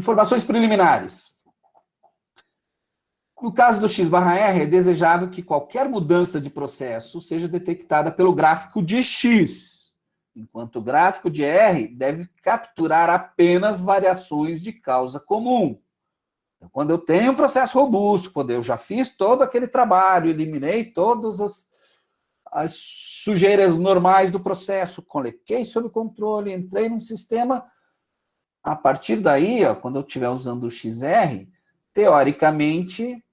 Informações preliminares. No caso do x/r, é desejável que qualquer mudança de processo seja detectada pelo gráfico de x, enquanto o gráfico de r deve capturar apenas variações de causa comum. Então, quando eu tenho um processo robusto, quando eu já fiz todo aquele trabalho, eliminei todas as sujeiras normais do processo, coloquei sob controle, entrei num sistema, a partir daí, ó, quando eu estiver usando o XR, teoricamente,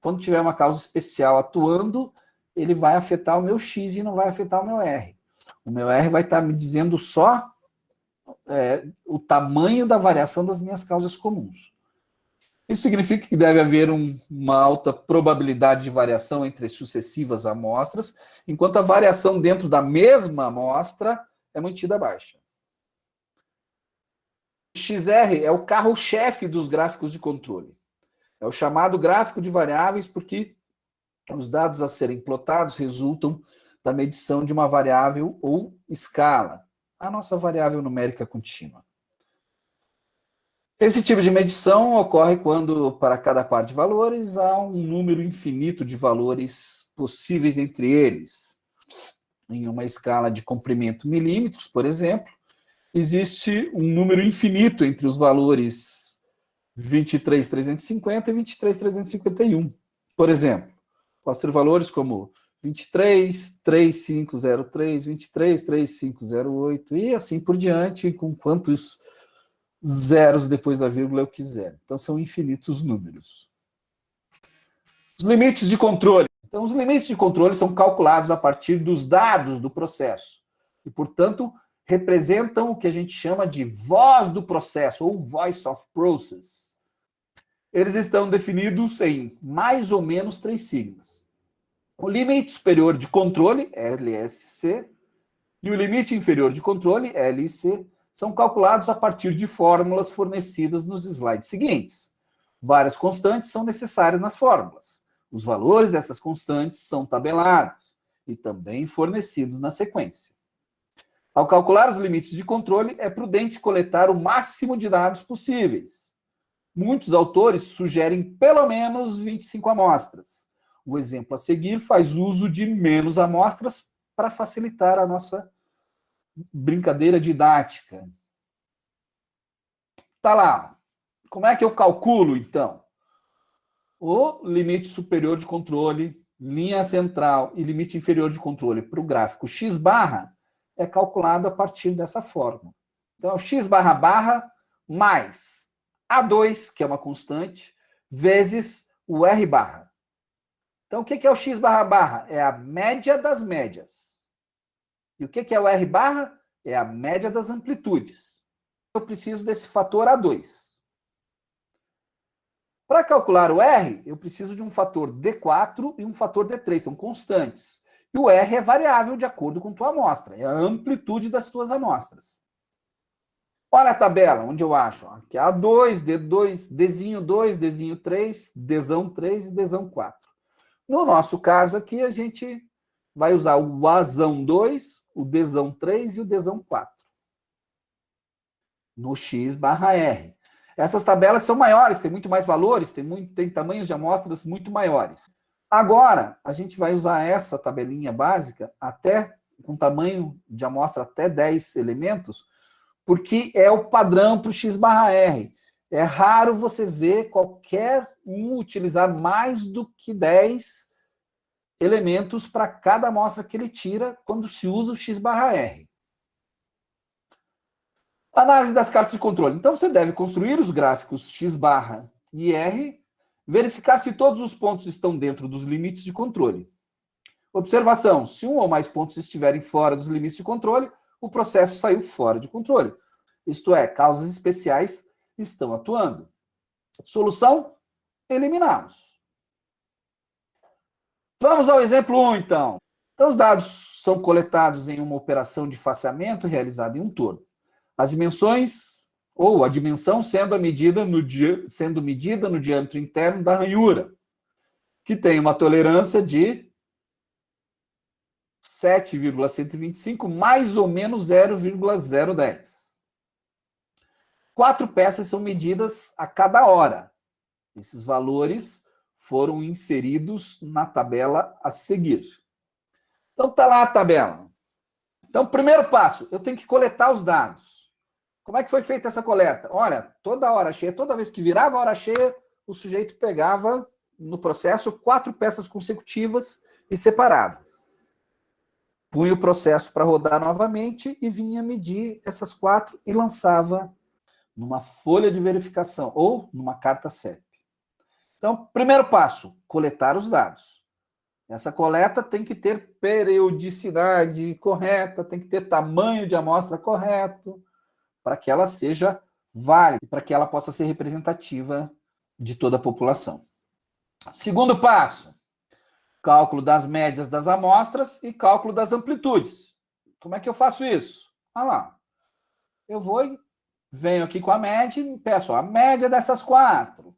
quando tiver uma causa especial atuando, ele vai afetar o meu X e não vai afetar o meu R. O meu R vai estar me dizendo só o tamanho da variação das minhas causas comuns. Isso significa que deve haver uma alta probabilidade de variação entre sucessivas amostras, enquanto a variação dentro da mesma amostra é mantida baixa. O XR é o carro-chefe dos gráficos de controle. É o chamado gráfico de variáveis porque os dados a serem plotados resultam da medição de uma variável ou escala, a nossa variável numérica contínua. Esse tipo de medição ocorre quando, para cada par de valores, há um número infinito de valores possíveis entre eles. Em uma escala de comprimento milímetros, por exemplo, existe um número infinito entre os valores 23.350 e 23.351. Por exemplo, posso ter valores como 23.3503, 23.3508 e assim por diante, com quantos zeros depois da vírgula eu quiser. Então, são infinitos os números. Os limites de controle. Então, os limites de controle são calculados a partir dos dados do processo e, portanto, representam o que a gente chama de voz do processo, ou voice of process. Eles estão definidos em mais ou menos 3 sigmas. O limite superior de controle, LSC, e o limite inferior de controle, LIC, são calculados a partir de fórmulas fornecidas nos slides seguintes. Várias constantes são necessárias nas fórmulas. Os valores dessas constantes são tabelados e também fornecidos na sequência. Ao calcular os limites de controle, é prudente coletar o máximo de dados possíveis. Muitos autores sugerem pelo menos 25 amostras. O exemplo a seguir faz uso de menos amostras para facilitar a nossa brincadeira didática. Tá lá. Como é que eu calculo, então? O limite superior de controle, linha central e limite inferior de controle para o gráfico x barra é calculado a partir dessa fórmula. Então, x barra barra mais A2, que é uma constante, vezes o R barra. Então, o que é o x barra barra? É a média das médias. E o que é o R barra? É a média das amplitudes. Eu preciso desse fator A2. Para calcular o R, eu preciso de um fator D4 e um fator D3, são constantes. E o R é variável de acordo com tua amostra, é a amplitude das tuas amostras. Olha a tabela, onde eu acho. Aqui é A2, D2, Dzinho 2, Dzinho 3, Dzão 3 e Dzão 4. No nosso caso aqui, a gente vai usar o Azão 2, o Dzão 3 e o Dzão 4. No X barra R. Essas tabelas são maiores, tem muito mais valores, tem tamanhos de amostras muito maiores. Agora, a gente vai usar essa tabelinha básica até com tamanho de amostra até 10 elementos, porque é o padrão para o X barra R. É raro você ver qualquer um utilizar mais do que 10 elementos para cada amostra que ele tira quando se usa o X barra R. Análise das cartas de controle. Então, você deve construir os gráficos x barra e R, verificar se todos os pontos estão dentro dos limites de controle. Observação: se um ou mais pontos estiverem fora dos limites de controle, o processo saiu fora de controle. Isto é, causas especiais estão atuando. Solução: eliminá-los. Vamos ao exemplo 1, então. Então, os dados são coletados em uma operação de faseamento realizada em um torno. As dimensões, ou a dimensão sendo medida no diâmetro interno da ranhura, que tem uma tolerância de 7,125 mais ou menos 0,010. 4 peças são medidas a cada hora. Esses valores foram inseridos na tabela a seguir. Então, está lá a tabela. Então, primeiro passo, eu tenho que coletar os dados. Como é que foi feita essa coleta? Olha, toda hora cheia, toda vez que virava a hora cheia, o sujeito pegava no processo 4 peças consecutivas e separava. Punha o processo para rodar novamente e vinha medir essas 4 e lançava numa folha de verificação ou numa carta CEP. Então, primeiro passo, coletar os dados. Essa coleta tem que ter periodicidade correta, tem que ter tamanho de amostra correto, para que ela seja válida, para que ela possa ser representativa de toda a população. Segundo passo, cálculo das médias das amostras e cálculo das amplitudes. Como é que eu faço isso? Olha lá. Eu vou e venho aqui com a média e peço a média dessas 4.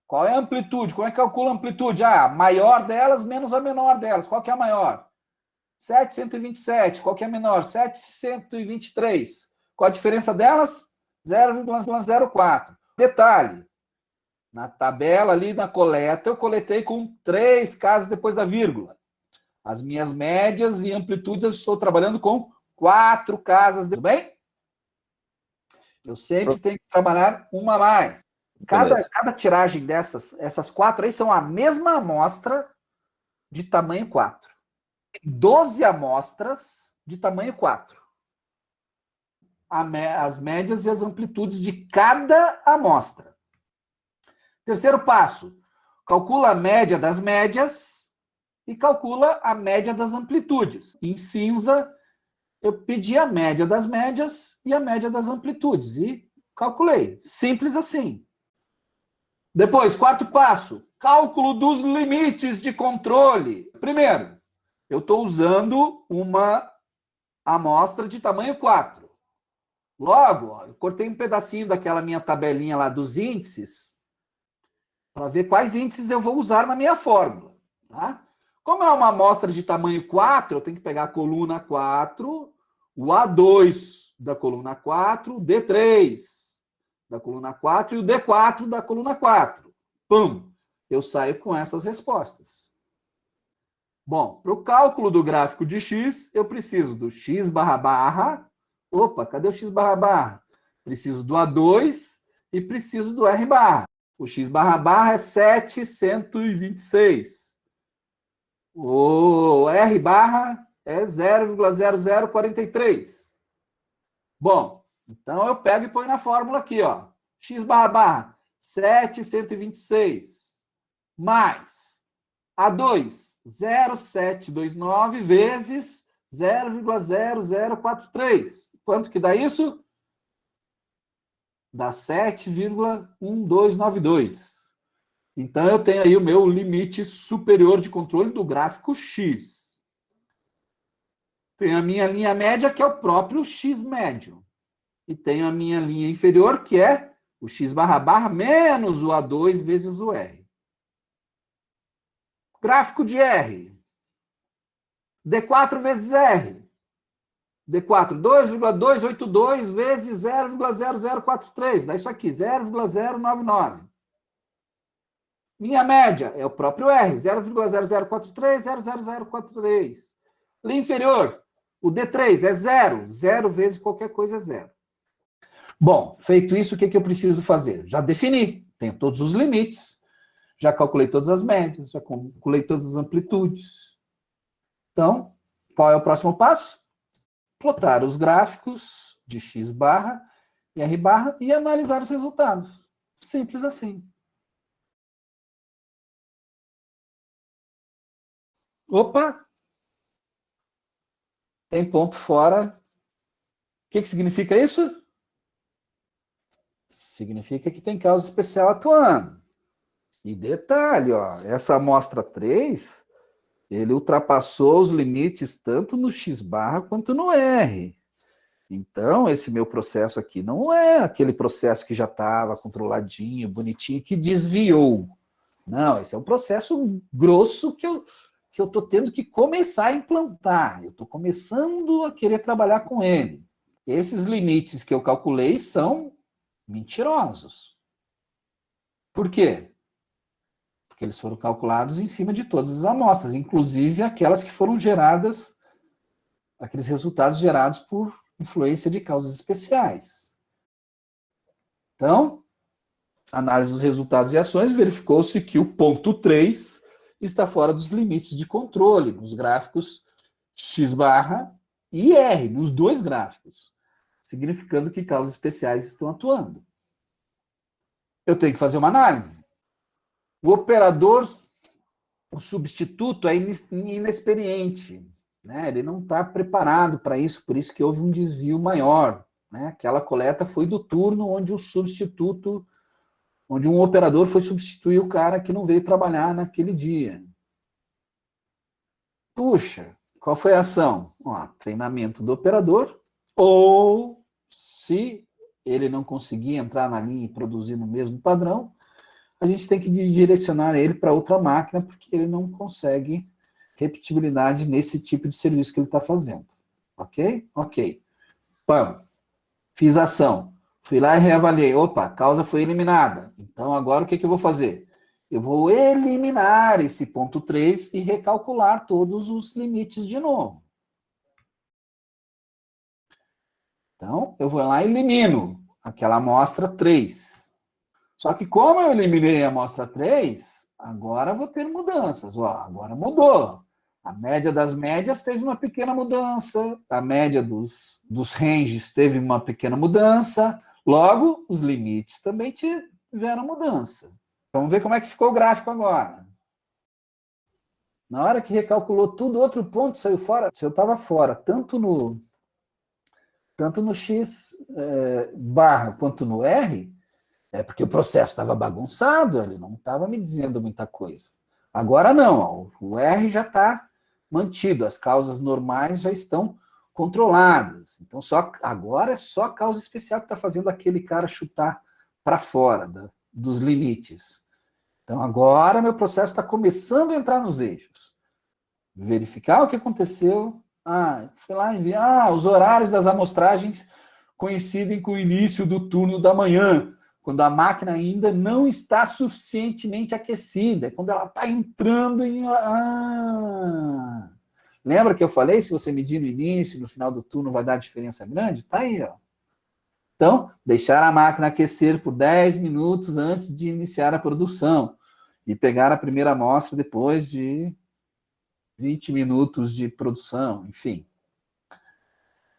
Qual é a amplitude? Como é que calcula a amplitude? A maior delas menos a menor delas. Qual que é a maior? 727. Qual que é a menor? 723. Qual a diferença delas? 0,04. Detalhe. Na tabela ali na coleta, eu coletei com 3 casas depois da vírgula. As minhas médias e amplitudes eu estou trabalhando com 4 casas. Tudo bem? Eu sempre tenho que trabalhar uma a mais. Cada tiragem essas 4 aí são a mesma amostra de tamanho 4. 12 amostras de tamanho 4. As médias e as amplitudes de cada amostra. Terceiro passo, calcula a média das médias e calcula a média das amplitudes. Em cinza, eu pedi a média das médias e a média das amplitudes e calculei. Simples assim. Depois, quarto passo, cálculo dos limites de controle. Primeiro, eu estou usando uma amostra de tamanho 4. Logo, ó, eu cortei um pedacinho daquela minha tabelinha lá dos índices para ver quais índices eu vou usar na minha fórmula. Tá? Como é uma amostra de tamanho 4, eu tenho que pegar a coluna 4, o A2 da coluna 4, o D3 da coluna 4 e o D4 da coluna 4. Pum! Eu saio com essas respostas. Bom, para o cálculo do gráfico de x, eu preciso do x barra barra. Opa, cadê o x barra barra? Preciso do A2 e preciso do R barra. O x barra barra é 726. O R barra é 0,0043. Bom, então eu pego e ponho na fórmula aqui, ó. X barra barra, 726, mais A2, 0,729 vezes 0,0043. Quanto que dá isso? Dá 7,1292. Então, eu tenho aí o meu limite superior de controle do gráfico X. Tenho a minha linha média, que é o próprio X médio. E tenho a minha linha inferior, que é o X barra barra menos o A2 vezes o R. Gráfico de R. D4 vezes R. D4, 2,282 vezes 0,0043. Dá isso aqui, 0,099. Minha média é o próprio R, 0,0043, 0,0043. Linha inferior, o D3 é 0. 0 vezes qualquer coisa é 0. Bom, feito isso, o que eu preciso fazer? Já defini, tenho todos os limites, já calculei todas as médias, já calculei todas as amplitudes. Então, qual é o próximo passo? Plotar os gráficos de X barra e R barra e analisar os resultados. Simples assim. Opa! Tem ponto fora. O que significa isso? Significa que tem causa especial atuando. E detalhe, ó, essa amostra 3, ele ultrapassou os limites tanto no X barra quanto no R. Então, esse meu processo aqui não é aquele processo que já estava controladinho, bonitinho, que desviou. Não, esse é um processo grosso que eu estou tendo que começar a implantar. Eu estou começando a querer trabalhar com ele. Esses limites que eu calculei são Mentirosos. Por quê? Porque eles foram calculados em cima de todas as amostras, inclusive aquelas que foram geradas, aqueles resultados gerados por influência de causas especiais. Então, análise dos resultados e ações, verificou-se que o ponto 3 está fora dos limites de controle, nos gráficos X barra e R, nos dois gráficos, significando que causas especiais estão atuando. Eu tenho que fazer uma análise. O operador, o substituto, é inexperiente, né? Ele não está preparado para isso, por isso que houve um desvio maior, né? Aquela coleta foi do turno onde o substituto, onde um operador foi substituir o cara que não veio trabalhar naquele dia. Puxa, qual foi a ação? Ó, treinamento do operador, ou se ele não conseguir entrar na linha e produzir no mesmo padrão, a gente tem que direcionar ele para outra máquina, porque ele não consegue repetibilidade nesse tipo de serviço que ele está fazendo. Ok? Ok. Pam. Fiz a ação. Fui lá e reavaliei. Opa, a causa foi eliminada. Então, agora o que eu vou fazer? Eu vou eliminar esse ponto 3 e recalcular todos os limites de novo. Então, eu vou lá e elimino aquela amostra 3. Só que como eu eliminei a amostra 3, agora vou ter mudanças. Ó, agora mudou. A média das médias teve uma pequena mudança, a média dos ranges teve uma pequena mudança, logo, os limites também tiveram mudança. Vamos ver como é que ficou o gráfico agora. Na hora que recalculou tudo, outro ponto saiu fora. Se eu estava fora, tanto no X barra quanto no R, é porque o processo estava bagunçado, ele não estava me dizendo muita coisa. Agora não, ó, o R já está mantido, as causas normais já estão controladas. Então, agora é só a causa especial que está fazendo aquele cara chutar para fora dos limites. Então, agora meu processo está começando a entrar nos eixos. Verificar o que aconteceu. Fui lá e vi. Os horários das amostragens coincidem com o início do turno da manhã, quando a máquina ainda não está suficientemente aquecida, quando ela está entrando em... Lembra que eu falei, se você medir no início, no final do turno, vai dar diferença grande? Está aí, ó. Então, deixar a máquina aquecer por 10 minutos antes de iniciar a produção e pegar a primeira amostra depois de 20 minutos de produção, enfim.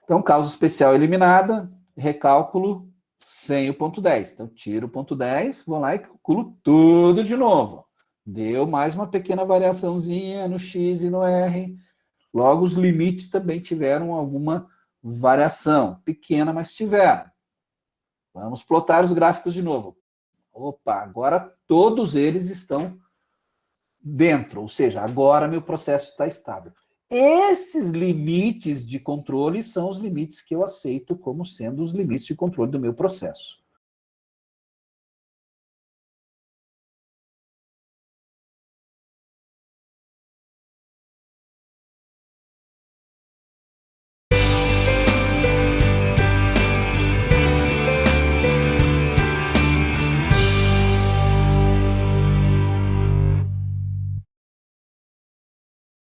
Então, causa especial eliminada, recálculo sem o ponto 10. Então, tiro o ponto 10, vou lá e calculo tudo de novo. Deu mais uma pequena variaçãozinha no X e no R. Logo, os limites também tiveram alguma variação. Pequena, mas tiveram. Vamos plotar os gráficos de novo. Opa, agora todos eles estão dentro, ou seja, agora meu processo está estável. Esses limites de controle são os limites que eu aceito como sendo os limites de controle do meu processo.